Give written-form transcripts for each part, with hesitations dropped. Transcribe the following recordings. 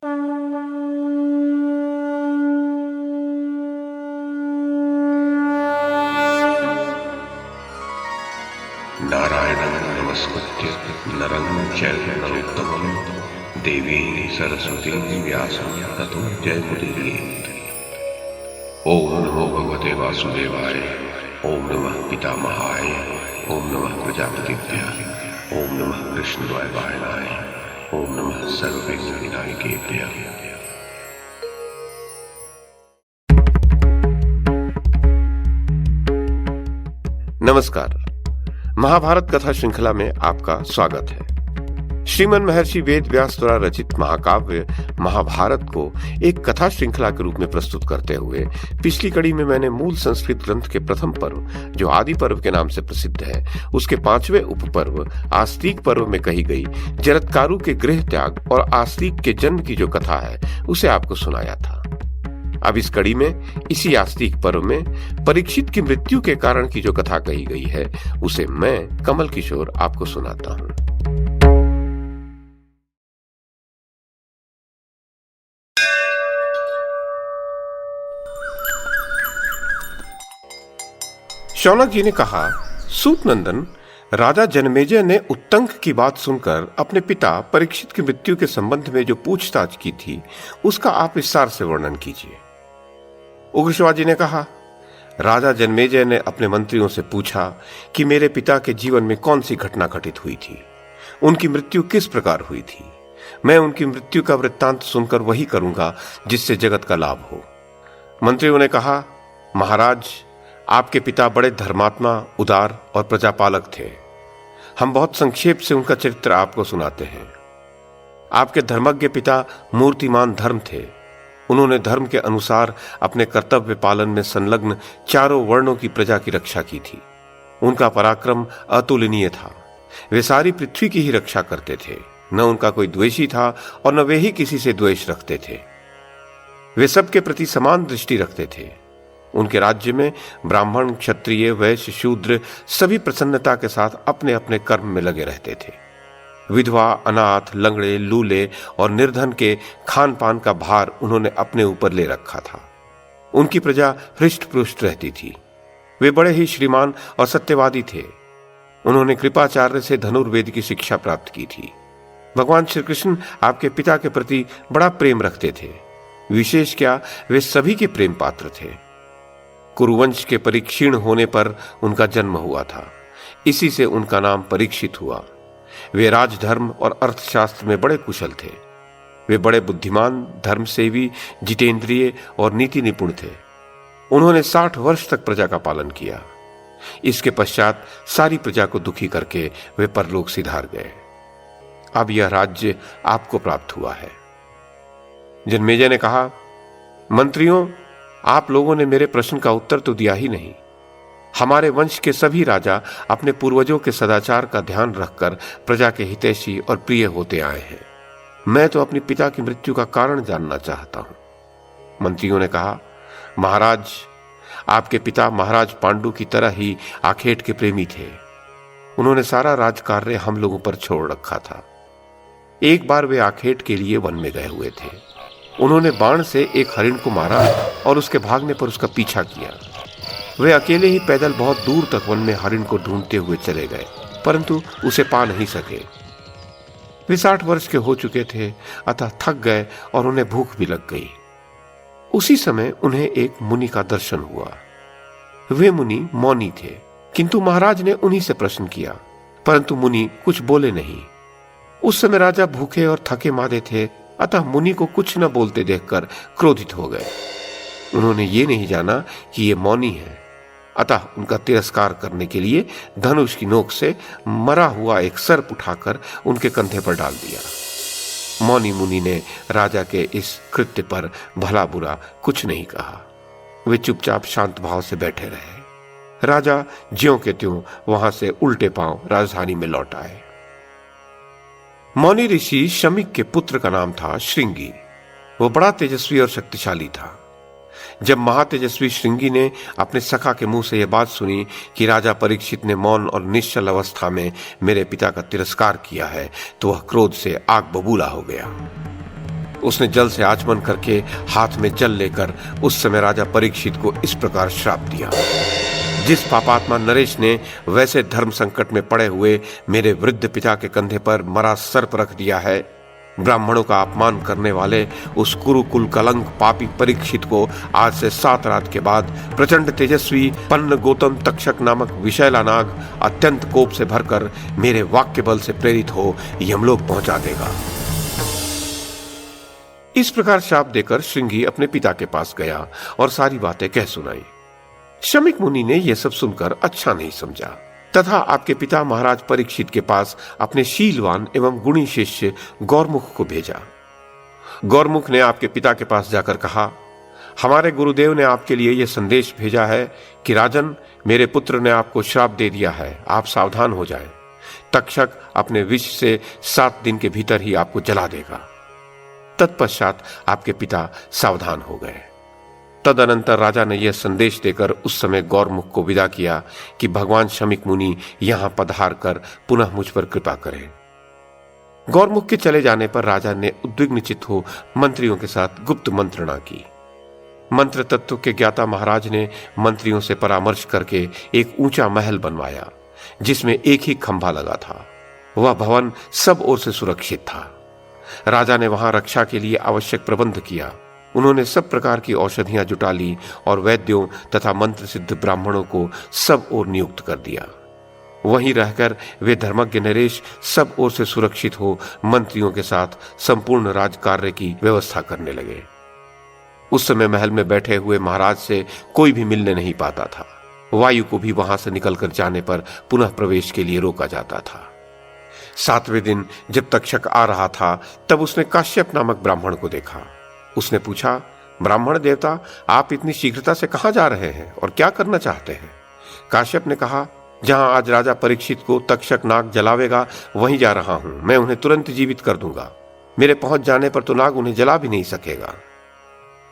नारायणं नमस्कृत्य नरं चैव नरोत्तमं देवीं सरस्वतीं व्यासं ततो जयमुदीरयेत्। ओम नमो भगवते वासुदेवाय, ओम नमः पितामहाय, ओम नमः प्रजापतिभ्यः, ओम नमः कृष्णद्वैपायनाय, ओम नमः सर्वविघ्नविनायकेभ्यः। नमस्कार। महाभारत कथा श्रृंखला में आपका स्वागत है। श्रीमन महर्षि वेद व्यास द्वारा रचित महाकाव्य महाभारत को एक कथा श्रृंखला के रूप में प्रस्तुत करते हुए पिछली कड़ी में मैंने मूल संस्कृत ग्रंथ के प्रथम पर्व, जो आदि पर्व के नाम से प्रसिद्ध है, उसके 5वें उपपर्व आस्तिक पर्व में कही गई जरत्कारु के गृह त्याग और आस्तिक के जन्म की जो कथा है उसे आपको सुनाया था। अब इस कड़ी में इसी आस्तिक पर्व में परीक्षित की मृत्यु के कारण की जो कथा कही गई है उसे मैं कमल किशोर आपको सुनाता हूं। शौनक जी ने कहा, सूत नंदन, राजा जनमेजय ने उत्तंक की बात सुनकर अपने पिता परीक्षित की मृत्यु के संबंध में जो पूछताछ की थी उसका आप विस्तार से वर्णन कीजिए। उग्रश्वाजी ने कहा, राजा जनमेजय ने अपने मंत्रियों से पूछा कि मेरे पिता के जीवन में कौन सी घटना घटित हुई थी, उनकी मृत्यु किस प्रकार हुई थी। मैं उनकी मृत्यु का वृत्तांत सुनकर वही करूंगा जिससे जगत का लाभ हो। मंत्रियों ने कहा, महाराज, आपके पिता बड़े धर्मात्मा, उदार और प्रजापालक थे। हम बहुत संक्षेप से उनका चरित्र आपको सुनाते हैं। आपके धर्मज्ञ पिता मूर्तिमान धर्म थे। उन्होंने धर्म के अनुसार अपने कर्तव्य पालन में संलग्न चारों वर्णों की प्रजा की रक्षा की थी। उनका पराक्रम अतुलनीय था। वे सारी पृथ्वी की ही रक्षा करते थे। न उनका कोई द्वेषी था और न वे ही किसी से द्वेष रखते थे। वे सबके प्रति समान दृष्टि रखते थे। उनके राज्य में ब्राह्मण, क्षत्रिय, वैश्य, शूद्र सभी प्रसन्नता के साथ अपने अपने कर्म में लगे रहते थे। विधवा, अनाथ, लंगड़े, लूले और निर्धन के खान पान का भार उन्होंने अपने ऊपर ले रखा था। उनकी प्रजा हृष्ट पुष्ट रहती थी। वे बड़े ही श्रीमान और सत्यवादी थे। उन्होंने कृपाचार्य से धनुर्वेद की शिक्षा प्राप्त की थी। भगवान श्री कृष्ण आपके पिता के प्रति बड़ा प्रेम रखते थे। विशेष क्या, वे सभी के प्रेम पात्र थे। कुरुवंश के परिक्षीण होने पर उनका जन्म हुआ था। इसी से उनका नाम परीक्षित हुआ। वे राजधर्म और अर्थशास्त्र में बड़े कुशल थे। वे बड़े बुद्धिमान, धर्मसेवी, जितेंद्रिय और नीति निपुण थे। उन्होंने 60 वर्ष तक प्रजा का पालन किया। इसके पश्चात सारी प्रजा को दुखी करके वे परलोक सिधार गए। अब यह राज्य आपको प्राप्त हुआ है। जन्मेजय ने कहा, मंत्रियों, आप लोगों ने मेरे प्रश्न का उत्तर तो दिया ही नहीं। हमारे वंश के सभी राजा अपने पूर्वजों के सदाचार का ध्यान रखकर प्रजा के हितैषी और प्रिय होते आए हैं। मैं तो अपने पिता की मृत्यु का कारण जानना चाहता हूं। मंत्रियों ने कहा, महाराज, आपके पिता महाराज पांडु की तरह ही आखेट के प्रेमी थे। उन्होंने सारा राजकार्य हम लोगों पर छोड़ रखा था। एक बार वे आखेट के लिए वन में गए हुए थे। उन्होंने बाण से एक हरिण को मारा और उसके भागने पर उसका पीछा किया। वे अकेले ही पैदल बहुत दूर तक वन में हरिण को ढूंढते हुए चले गए, परंतु उसे पा नहीं सके। वे 60 वर्ष के हो चुके थे, अतः थक गए और उन्हें भूख भी लग गई। उसी समय उन्हें एक मुनि का दर्शन हुआ। वे मुनि मौनी थे, किंतु महाराज ने उन्हीं से प्रश्न किया, परंतु मुनि कुछ बोले नहीं। उस समय राजा भूखे और थके मादे थे, अतः मुनि को कुछ न बोलते देखकर क्रोधित हो गए। उन्होंने ये नहीं जाना कि ये मौनी है, अतः उनका तिरस्कार करने के लिए धनुष की नोक से मरा हुआ एक सर्प उठाकर उनके कंधे पर डाल दिया। मौनी मुनि ने राजा के इस कृत्य पर भला बुरा कुछ नहीं कहा। वे चुपचाप शांत भाव से बैठे रहे। राजा ज्यों के त्यों वहां से उल्टे पांव राजधानी में लौट आए। मौनी ऋषि शमिक के पुत्र का नाम था श्रृंगी। वो बड़ा तेजस्वी और शक्तिशाली था। जब महातेजस्वी श्रृंगी ने अपने सखा के मुंह से यह बात सुनी कि राजा परीक्षित ने मौन और निश्चल अवस्था में मेरे पिता का तिरस्कार किया है, तो वह क्रोध से आग बबूला हो गया। उसने जल से आचमन करके हाथ में जल लेकर उस समय राजा परीक्षित को इस प्रकार श्राप दिया, जिस पापात्मा नरेश ने वैसे धर्म संकट में पड़े हुए मेरे वृद्ध पिता के कंधे पर मरा सर्प रख दिया है, ब्राह्मणों का अपमान करने वाले उस कुरुकुल कलंक पापी परीक्षित को आज से 7 रात के बाद प्रचंड तेजस्वी पन्न गौतम तक्षक नामक विषैला नाग अत्यंत कोप से भरकर मेरे वाक्य बल से प्रेरित हो यमलोक पहुंचा देगा। इस प्रकार शाप देकर श्रृंगी अपने पिता के पास गया और सारी बातें कह सुनाई। शमीक मुनि ने यह सब सुनकर अच्छा नहीं समझा तथा आपके पिता महाराज परीक्षित के पास अपने शीलवान एवं गुणी शिष्य गौरमुख को भेजा। गौरमुख ने आपके पिता के पास जाकर कहा, हमारे गुरुदेव ने आपके लिए यह संदेश भेजा है कि राजन, मेरे पुत्र ने आपको श्राप दे दिया है, आप सावधान हो जाएं। तक्षक अपने विष से 7 दिन के भीतर ही आपको जला देगा। तत्पश्चात आपके पिता सावधान हो गए। तदनंतर राजा ने यह संदेश देकर उस समय गौरमुख को विदा किया कि भगवान शमीक मुनि यहां पधार कर पुनः मुझ पर कृपा करें। गौरमुख के चले जाने पर राजा ने उद्विग्न चित्त हो मंत्रियों के साथ गुप्त मंत्रणा की। मंत्र तत्व के ज्ञाता महाराज ने मंत्रियों से परामर्श करके एक ऊंचा महल बनवाया, जिसमें एक ही खंभा लगा था। वह भवन सब ओर से सुरक्षित था। राजा ने वहां रक्षा के लिए आवश्यक प्रबंध किया। उन्होंने सब प्रकार की औषधियां जुटा ली और वैद्यों तथा मंत्र सिद्ध ब्राह्मणों को सब ओर नियुक्त कर दिया। वहीं रहकर वे धर्मज्ञ नरेश सब ओर से सुरक्षित हो मंत्रियों के साथ संपूर्ण राज कार्य की व्यवस्था करने लगे। उस समय महल में बैठे हुए महाराज से कोई भी मिलने नहीं पाता था। वायु को भी वहां से निकलकर जाने पर पुनः प्रवेश के लिए रोका जाता था। 7वें दिन जब तक्षक आ रहा था तब उसने काश्यप नामक ब्राह्मण को देखा। उसने पूछा, ब्राह्मण देवता, आप इतनी शीघ्रता से कहां जा रहे हैं और क्या करना चाहते हैं? काश्यप ने कहा, जहां आज राजा परीक्षित को तक्षक नाग जलावेगा वहीं जा रहा हूं। मैं उन्हें तुरंत जीवित कर दूंगा। मेरे पहुंच जाने पर तो नाग उन्हें जला भी नहीं सकेगा।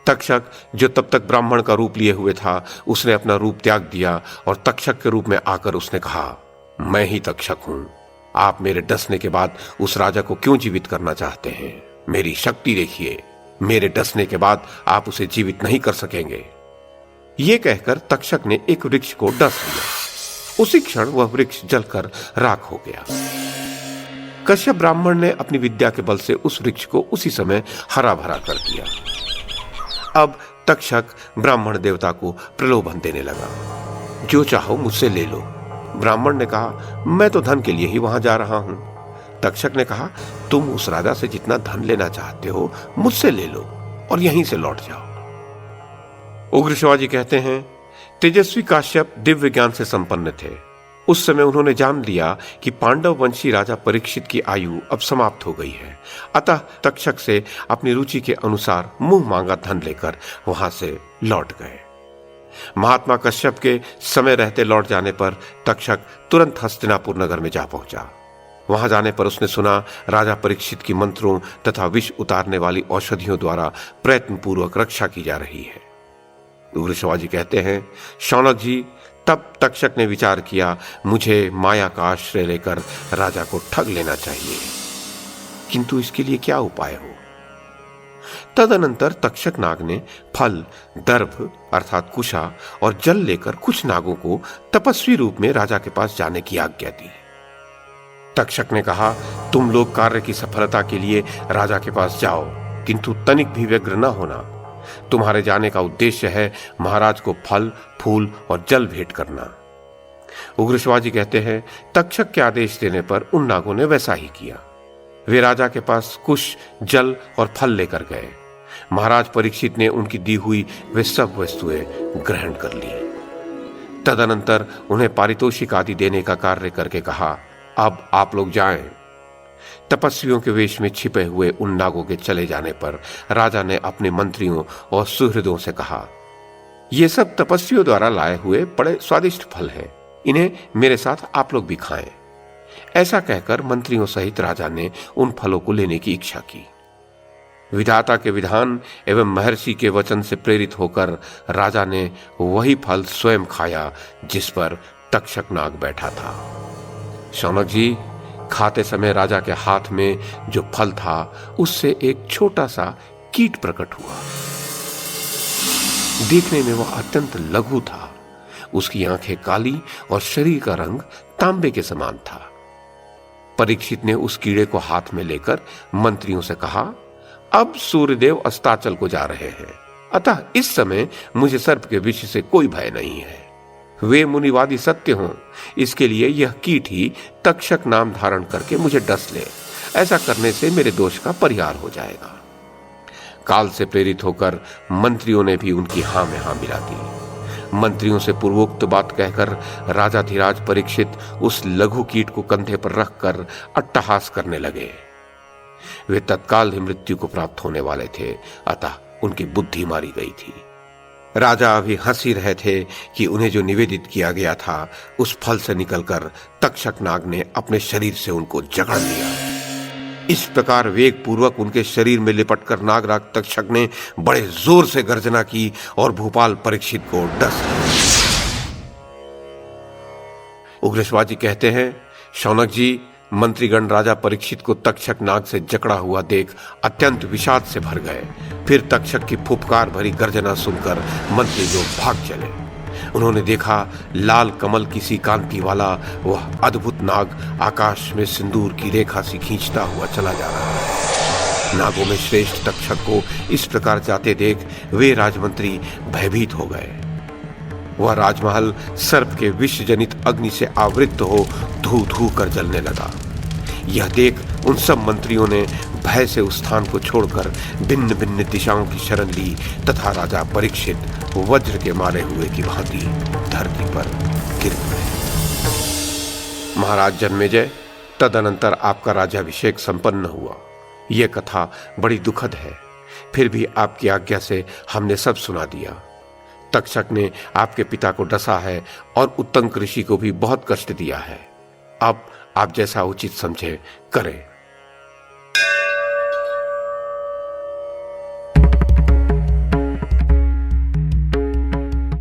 तक्षक, जो तब तक ब्राह्मण का रूप लिए हुए था, उसने अपना रूप त्याग दिया और तक्षक के रूप में आकर उसने कहा, मैं ही तक्षक हूं। आप मेरे डसने के बाद उस राजा को क्यों जीवित करना चाहते हैं? मेरी शक्ति देखिए, मेरे डसने के बाद आप उसे जीवित नहीं कर सकेंगे। यह कहकर तक्षक ने एक वृक्ष को डस लिया। उसी क्षण वह वृक्ष जलकर राख हो गया। कश्यप ब्राह्मण ने अपनी विद्या के बल से उस वृक्ष को उसी समय हरा भरा कर दिया। अब तक्षक ब्राह्मण देवता को प्रलोभन देने लगा, जो चाहो मुझसे ले लो। ब्राह्मण ने कहा, मैं तो धन के लिए ही वहां जा रहा हूं। तक्षक ने कहा, तुम उस राजा से जितना धन लेना चाहते हो मुझसे ले लो और यहीं से लौट जाओ। उग्र शिवाजी कहते हैं, तेजस्वी काश्यप दिव्य ज्ञान से संपन्न थे। उस समय उन्होंने जान लिया कि पांडव वंशी राजा परीक्षित की आयु अब समाप्त हो गई है। अतः तक्षक से अपनी रुचि के अनुसार मुंह मांगा धन लेकर वहां से लौट गए। महात्मा कश्यप के समय रहते लौट जाने पर तक्षक तुरंत हस्तिनापुर नगर में जा पहुंचा। वहां जाने पर उसने सुना राजा परीक्षित की मंत्रों तथा विष उतारने वाली औषधियों द्वारा प्रयत्न पूर्वक रक्षा की जा रही है। उग्र शिवाजी कहते हैं, शौनक जी, तब तक्षक ने विचार किया, मुझे माया का आश्रय लेकर राजा को ठग लेना चाहिए, किंतु इसके लिए क्या उपाय हो। तदनंतर तक्षक नाग ने फल, दर्भ अर्थात कुशा और जल लेकर कुछ नागों को तपस्वी रूप में राजा के पास जाने की आज्ञा दी। तक्षक ने कहा, तुम लोग कार्य की सफलता के लिए राजा के पास जाओ, किंतु तनिक भी व्यग्र न होना। तुम्हारे जाने का उद्देश्य है महाराज को फल, फूल और जल भेंट करना। उग्र शिवाजी कहते हैं, तक्षक के आदेश देने पर उन नागों ने वैसा ही किया। वे राजा के पास कुश, जल और फल लेकर गए। महाराज परीक्षित ने उनकी दी हुई वे सब वस्तुएं ग्रहण कर ली। तदनंतर उन्हें पारितोषिक आदि देने का कार्य करके कहा, अब आप लोग जाएं। तपस्वियों के वेश में छिपे हुए उन नागों के चले जाने पर राजा ने अपने मंत्रियों और सुहृदों से कहा, ये सब तपस्वियों द्वारा लाए हुए बड़े स्वादिष्ट फल हैं, इन्हें मेरे साथ आप लोग भी खाएं। ऐसा कहकर मंत्रियों सहित राजा ने उन फलों को लेने की इच्छा की। विधाता के विधान एवं महर्षि के वचन से प्रेरित होकर राजा ने वही फल स्वयं खाया जिस पर तक्षक नाग बैठा था। शौनक जी, खाते समय राजा के हाथ में जो फल था उससे एक छोटा सा कीट प्रकट हुआ। देखने में वह अत्यंत लघु था। उसकी आंखें काली और शरीर का रंग तांबे के समान था। परीक्षित ने उस कीड़े को हाथ में लेकर मंत्रियों से कहा, अब सूर्यदेव अस्ताचल को जा रहे हैं, अतः इस समय मुझे सर्प के विष से कोई भय नहीं है। वे मुनिवादी सत्य हों, इसके लिए यह कीट ही तक्षक नाम धारण करके मुझे डस ले। ऐसा करने से मेरे दोष का परिहार हो जाएगा। काल से प्रेरित होकर मंत्रियों ने भी उनकी हां में हां मिला दी। मंत्रियों से पूर्वोक्त बात कहकर राजाधिराज परीक्षित उस लघु कीट को कंधे पर रखकर अट्टहास करने लगे। वे तत्काल ही मृत्यु को प्राप्त होने वाले थे, अतः उनकी बुद्धि मारी गई थी। राजा अभी हंस ही रहे थे कि उन्हें जो निवेदित किया गया था उस फल से निकलकर तक्षक नाग ने अपने शरीर से उनको जकड़ लिया। इस प्रकार वेग पूर्वक उनके शरीर में लिपटकर नागराज तक्षक ने बड़े जोर से गर्जना की और भूपाल परीक्षित को डस लिया। उग्रश्वाजी कहते हैं, शौनक जी, मंत्रीगण राजा परीक्षित को तक्षक नाग से जकड़ा हुआ देख अत्यंत विषाद से भर गए। फिर तक्षक की फुफकार भरी गर्जना सुनकर मंत्री लोग भाग चले। उन्होंने देखा लाल कमल की सी कांति वाला वह अद्भुत नाग आकाश में सिंदूर की रेखा सी खींचता हुआ चला जा रहा है। नागों में श्रेष्ठ तक्षक को इस प्रकार जाते देख वे राजमंत्री भयभीत हो गए। वह राजमहल सर्प के विष जनित अग्नि से आवृत हो धू धू कर जलने लगा। यह देख उन सब मंत्रियों ने भय से उस स्थान को छोड़कर भिन्न भिन्न दिशाओं की शरण ली तथा राजा परीक्षित वज्र के मारे हुए की भांति धरती पर गिर पड़े। महाराज जन्मेजय, तदनंतर आपका राज्याभिषेक संपन्न हुआ। यह कथा बड़ी दुखद है, फिर भी आपकी आज्ञा से हमने सब सुना दिया। तक्षक ने आपके पिता को डसा है और उत्तंक ऋषि को भी बहुत कष्ट दिया है। अब आप जैसा उचित समझे करें।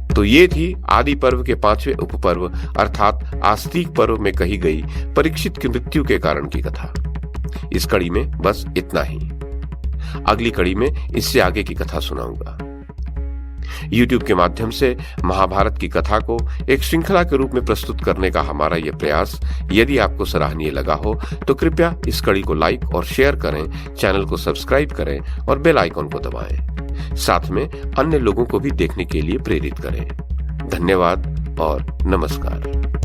तो ये थी आदि पर्व के 5वें उपपर्व अर्थात आस्तिक पर्व में कही गई परीक्षित की मृत्यु के कारण की कथा। इस कड़ी में बस इतना ही। अगली कड़ी में इससे आगे की कथा सुनाऊंगा। YouTube के माध्यम से महाभारत की कथा को एक श्रृंखला के रूप में प्रस्तुत करने का हमारा यह प्रयास यदि आपको सराहनीय लगा हो तो कृपया इस कड़ी को लाइक और शेयर करें, चैनल को सब्सक्राइब करें और बेल आइकॉन को दबाएं। साथ में अन्य लोगों को भी देखने के लिए प्रेरित करें। धन्यवाद और नमस्कार।